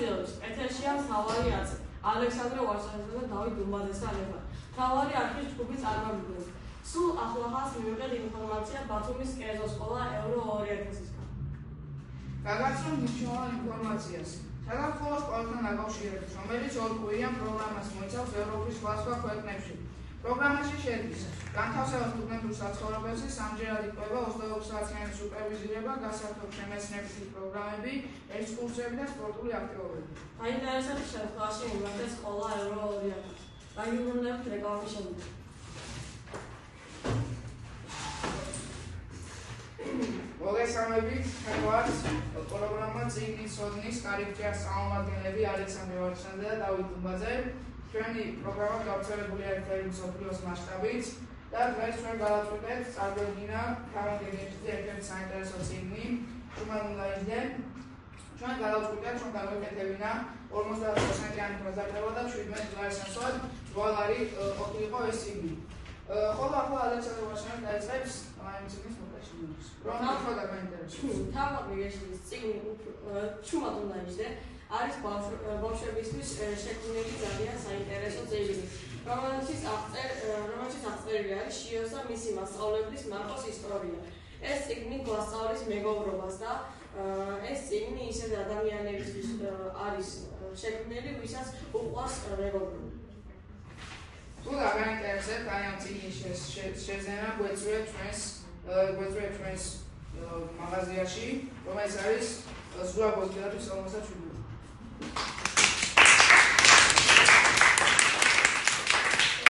მოსახლეობის ეთერშია მთავარი აწი ალექსანდრე ვარსაძე და დავით დუმბაძესთან ერთად. მთავარი არქივის ჯგუფი წარმოგიდგენს. სულ ახლახანს მივიღეთ ინფორმაცია ბათუმის კერძო სკოლა ევრო 2000-ისგან. გაგაცნობ მნიშვნელოვან ინფორმაციას. საქართველოს სკოლასთან დაკავშირებით, რომელიც ორ კვირიან პროგრამას მოიცავს ევროპის სხვა ქვეყნებში. პროგრამაში შედის განთავსება სტუდენტურ საცხოვრებელში, სამჯერადი კვლევა, 24 საათიანი სუპერვიზირება, გასართობ შემეცნებითი პროგრამები, ექსკურსიები და სპორტული აქტივობები. დაინტერესების შემთხვევაში მიმართეთ სკოლა ევრო 2000. გაიუმეორებთ რეკლამის შემდეგ. მოგესალმებით, თქვენს პროგრამა წიგნის ოდნის კარიბჭეას წარმომადგენლები ალექსანდრე ვარსაძე და დავით დუმბაძე. ჩვენი პროგრამა გავრცელებულია ერთ-ერთი მსოფლიოს მასშტაბით და დღეს ჩვენ გადავწყვეტთ წარდგენა გამოგენების ერთ-ერთი საინტერესო წიგნი შუმანულაიძე. ჩვენ გადავწყვეტთ რომ გავეკეთებინა 50%-იანი გადაჭრა და 17 დღის ასვად ჯვალარი ყოფილიყო ეს წიგნი. ხოლო ახლა ალექსანდრე ვარსაძე დაიწყებს ამ წიგნის მოკავშირეობას. რომ ახლა გაინტერესებს. თავაგეშლის წიგნი შუმანულაიძე არის ბავშვებისთვის შექმნილი ძალიან საინტერესო წიგნი, რომელშიც აღწერილი არის შიოს და მისი მასწავლებლის მარკოს ისტორია. ეს წიგნი გვასწავლის მეგობრობას და ეს წიგნი ისეთ ადამიანებისთვის არის შექმნილი, ვისაც უყვარს მეგობრობა. თუ დაგაინტერესებთ აი ამ წიგნის შეზენა გვეწვევთ ჩვენს მაღაზიაში, რომელიც არის ზურაბ ოსტიათვის 57.